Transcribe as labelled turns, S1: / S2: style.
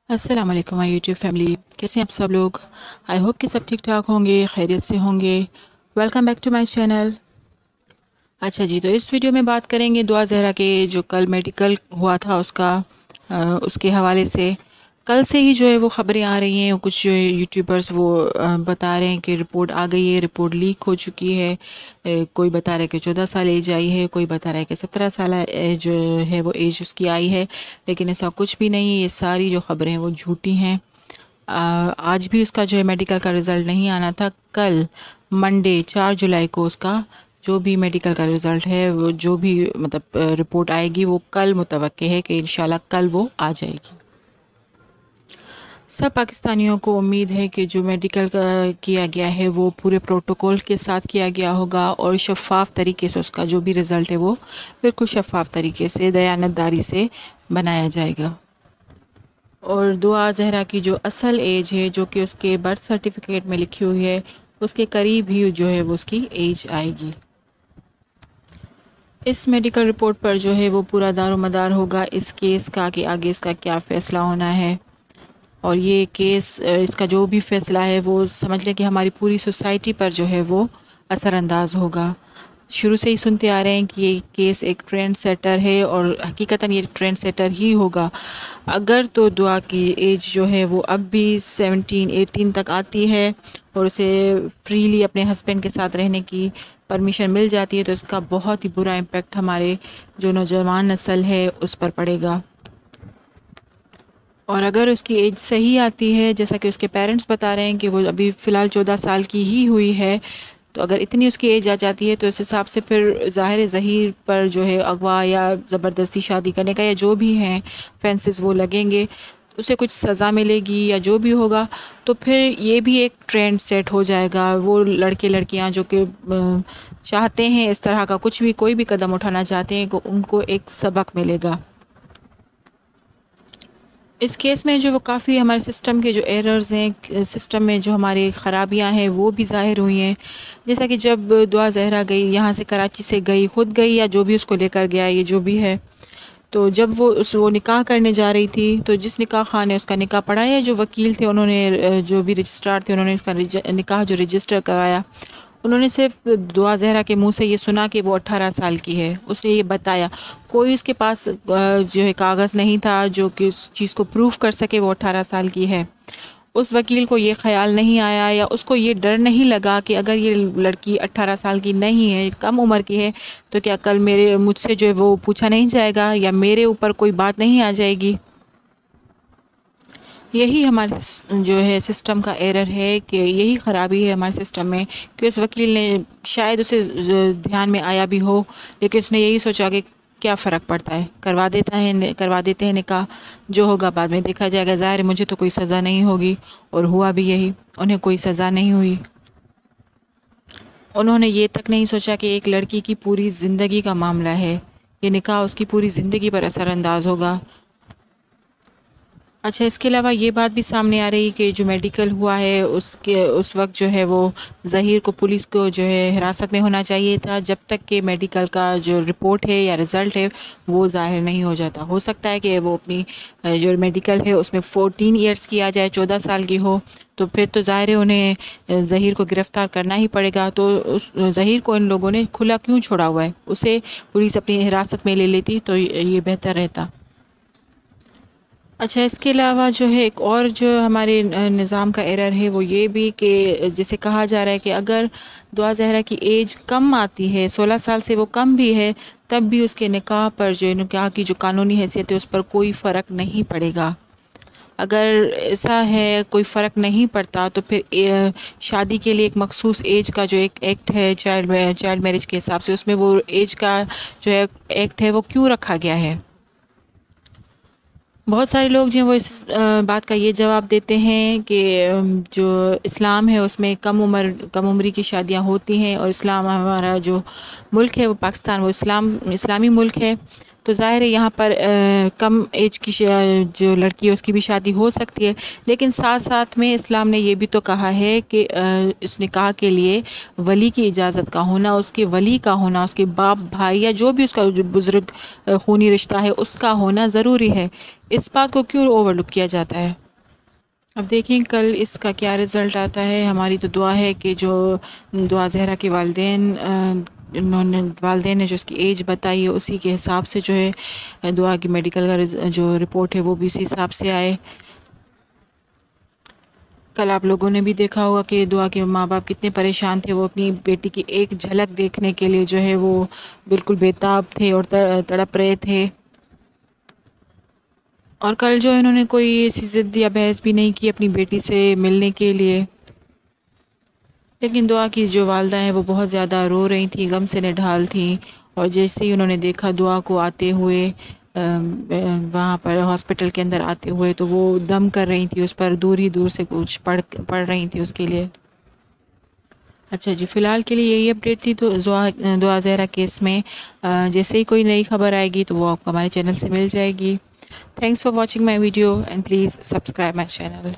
S1: अस्सलाम वालेकुम my YouTube family, कैसे हैं आप सब लोग। आई होप कि सब ठीक ठाक होंगे, खैरियत से होंगे। Welcome back to my channel. अच्छा जी, तो इस वीडियो में बात करेंगे दुआ ज़हरा के जो कल मेडिकल हुआ था उसके हवाले से। कल से ही जो है वो ख़बरें आ रही हैं, कुछ जो यूट्यूबर्स वो बता रहे हैं कि रिपोर्ट आ गई है, रिपोर्ट लीक हो चुकी है। कोई बता रहा है कि 14 साल एज आई है, कोई बता रहा है कि 17 साल जो है वो एज उसकी आई है, लेकिन ऐसा कुछ भी नहीं है। ये सारी जो ख़बरें हैं वो झूठी हैं। आज भी उसका जो है मेडिकल का रिज़ल्ट नहीं आना था। कल मंडे 4 जुलाई को उसका जो भी मेडिकल का रिज़ल्ट है, वो जो भी मतलब रिपोर्ट आएगी, वो कल मुतवक्के है कि इंशाल्लाह कल वो आ जाएगी। सब पाकिस्तानियों को उम्मीद है कि जो मेडिकल किया गया है वो पूरे प्रोटोकॉल के साथ किया गया होगा और शफाफ तरीके से उसका जो भी रिज़ल्ट है वो बिल्कुल शफाफ तरीके से, दयानतदारी से बनाया जाएगा। और दुआ ज़हरा की जो असल एज है, जो कि उसके बर्थ सर्टिफिकेट में लिखी हुई है, उसके करीब ही जो है वो उसकी एज आएगी। इस मेडिकल रिपोर्ट पर जो है वो पूरा दारोमदार होगा इस केस का कि आगे इसका क्या फ़ैसला होना है। और ये केस, इसका जो भी फ़ैसला है वो समझ लें कि हमारी पूरी सोसाइटी पर जो है वो असरअंदाज होगा। शुरू से ही सुनते आ रहे हैं कि ये केस एक ट्रेंड सेटर है और हकीकतन ये ट्रेंड सेटर ही होगा। अगर तो दुआ की एज जो है वो अब भी 17-18 तक आती है और उसे फ्रीली अपने हस्बैंड के साथ रहने की परमिशन मिल जाती है, तो इसका बहुत ही बुरा इम्पेक्ट हमारे जो नौजवान नस्ल है उस पर पड़ेगा। और अगर उसकी एज सही आती है, जैसा कि उसके पेरेंट्स बता रहे हैं कि वो अभी फ़िलहाल 14 साल की ही हुई है, तो अगर इतनी उसकी एज आ जाती है तो इस हिसाब से फिर ज़ाहिर ज़हीर पर जो है अगवा या ज़बरदस्ती शादी करने का या जो भी हैं फेंसेस वो लगेंगे, उसे कुछ सज़ा मिलेगी या जो भी होगा। तो फिर ये भी एक ट्रेंड सेट हो जाएगा। वो लड़के लड़कियां जो कि चाहते हैं इस तरह का कुछ भी, कोई भी कदम उठाना चाहते हैं, उनको एक सबक मिलेगा। इस केस में जो वो काफ़ी हमारे सिस्टम के जो एरर्स हैं, सिस्टम में जो हमारी ख़राबियां हैं वो भी ज़ाहिर हुई हैं। जैसा कि जब दुआ ज़हरा गई यहाँ से, कराची से गई, ख़ुद गई या जो भी उसको लेकर गया, ये जो भी है, तो जब वो निकाह करने जा रही थी, तो जिस निकाह खान ने उसका निकाह पढ़ाया, जो वकील थे उन्होंने, जो भी रजिस्ट्रार थे, उन्होंने उसका निकाह जो रजिस्टर कराया, उन्होंने सिर्फ दुआ ज़हरा के मुंह से ये सुना कि वो 18 साल की है। उसने ये बताया, कोई उसके पास जो है कागज़ नहीं था जो कि उस चीज़ को प्रूफ कर सके वो 18 साल की है। उस वकील को ये ख्याल नहीं आया या उसको ये डर नहीं लगा कि अगर ये लड़की 18 साल की नहीं है, कम उम्र की है, तो क्या कल मुझसे जो है वो पूछा नहीं जाएगा या मेरे ऊपर कोई बात नहीं आ जाएगी। यही हमारे जो है सिस्टम का एरर है, कि यही ख़राबी है हमारे सिस्टम में कि उस वकील ने, शायद उसे ध्यान में आया भी हो, लेकिन उसने यही सोचा कि क्या फ़र्क पड़ता है, करवा देते हैं निकाह, जो होगा बाद में देखा जाएगा। ज़ाहिर है मुझे तो कोई सज़ा नहीं होगी, और हुआ भी यही, उन्हें कोई सज़ा नहीं हुई। उन्होंने ये तक नहीं सोचा कि एक लड़की की पूरी ज़िंदगी का मामला है, ये निकाह उसकी पूरी ज़िंदगी पर असरअंदाज होगा। अच्छा, इसके अलावा ये बात भी सामने आ रही कि जो मेडिकल हुआ है उस वक्त जो है वो ज़हीर को पुलिस को जो है हिरासत में होना चाहिए था, जब तक कि मेडिकल का जो रिपोर्ट है या रिज़ल्ट है वो ज़ाहिर नहीं हो जाता। हो सकता है कि वो अपनी जो मेडिकल है उसमें 14 ईयर्स की आ जाए, 14 साल की हो, तो फिर तो ज़ाहिर है उन्हें ज़हीर को गिरफ़्तार करना ही पड़ेगा। तो उस ज़हीर को इन लोगों ने खुला क्यों छोड़ा हुआ है, उसे पुलिस अपनी हिरासत में ले लेती तो ये बेहतर रहता। अच्छा, इसके अलावा जो है एक और जो हमारे निज़ाम का एरर है वो ये भी कि जैसे कहा जा रहा है कि अगर दुआ ज़हरा की एज कम आती है, 16 साल से वो कम भी है, तब भी उसके निकाह पर जो निकाह की जो कानूनी हैसियत है उस पर कोई फ़र्क नहीं पड़ेगा। अगर ऐसा है, कोई फ़र्क नहीं पड़ता, तो फिर शादी के लिए एक मखसूस एज का जो एक एक्ट है चाइल्ड मैरिज के हिसाब से, उसमें वो एज का जो है एक्ट है वो क्यों रखा गया है। बहुत सारे लोग जो हैं वो इस बात का ये जवाब देते हैं कि जो इस्लाम है उसमें कम उम्री की शादियां होती हैं, और इस्लाम, हमारा जो मुल्क है वो पाकिस्तान, वो इस्लामी मुल्क है, تو ظاہر ہے یہاں پر کم ایج کی جو لڑکی ہے اس کی بھی شادی ہو سکتی ہے، لیکن ساتھ ساتھ میں اسلام نے یہ بھی تو کہا ہے کہ اس نکاح کے لیے ولی کی اجازت کا ہونا، اس کے ولی کا ہونا، اس کے باپ بھائی یا جو بھی اس کا جو بزرگ خونی رشتہ ہے اس کا ہونا ضروری ہے۔ اس بات کو کیوں اوور لک کیا جاتا ہے؟ اب دیکھیں کل اس کا کیا رزلٹ آتا ہے۔ ہماری تو دعا ہے کہ جو دعا زہرا کے والدین نے جو اس کی ایج بتائی ہے اسی کے حساب سے جو ہے دعا کی میڈیکل کا جو رپورٹ ہے وہ بھی اسی حساب سے آئے۔ کل آپ لوگوں نے بھی دیکھا ہوگا کہ دعا کے ماں باپ کتنے پریشان تھے، وہ اپنی بیٹی کی ایک جھلک دیکھنے کے لیے جو ہے وہ بالکل بےتاب تھے اور تڑپ رہے تھے، اور کل جو انہوں نے کوئی ایسی ضد یا بحث بھی نہیں کی اپنی بیٹی سے ملنے کے لیے، لیکن دعا کی جو والدہ ہیں وہ بہت زیادہ رو رہی تھیں، غم سے نڈھال تھیں، اور جیسے ہی انہوں نے دیکھا دعا کو آتے ہوئے وہاں پر ہاسپٹل کے اندر آتے ہوئے تو وہ دم کر رہی تھی، اس پر دور ہی دور سے کچھ پڑھ رہی تھی اس کے لیے۔ اچھا جی، فی الحال کے لیے یہی اپڈیٹ تھی تو دعا زہرا کیس میں جیسے ہی کوئی نئی خبر آئے گی تو وہ آپ کو ہمارے چینل سے مل جائے گی۔ Thanks for watching my video and please subscribe my channel.